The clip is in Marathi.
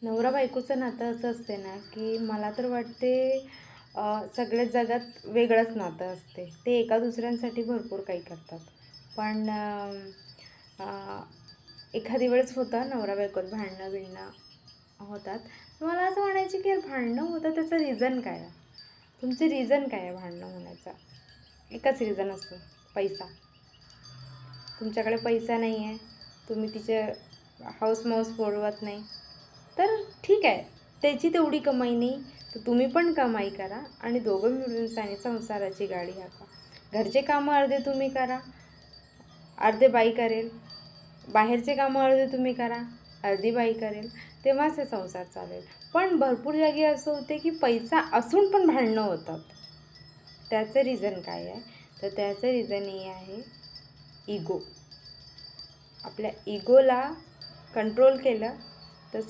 नवरा बायकोचं नातं असं असते ना, की मला तर वाटते सगळ्याच जगात वेगळंच नातं असते. ते एका दुसऱ्यांसाठी भरपूर काही करतात. पण अ, एखादी वेळेस होतं नवरा बायकोत भांडणं-बिंडणं होतात. तर मला असं म्हणायचं की यार भांडणं होतं त्याचं रिझन काय आहे? तुमचे रिझन काय आहे भांडणं होण्याचा? एकच रिझन असतो, पैसा. तुमच्याकडे पैसा नाही आहे, तुम्ही तिचे हौस-मौस पुरवत नाही, तर ठीक आहे. त्याची तेवढी कमाई नाही, तर तुम्ही पण कमाई करा आणि दोघं मिळून संसाराची गाडी हाका. घरचे कामं अर्धे तुम्ही करा, अर्धे बाई करेल. बाहेरचे कामं अर्धे तुम्ही करा, अर्धी बाई करेल. तेव्हाच हे संसार चालेल. पण भरपूर जागी असं होते, की पैसा असून पण भांडणं होतात. त्याचं रिझन काय आहे? तर त्याचं रिझन हे आहे इगो. आपल्या इगोला कंट्रोल केलं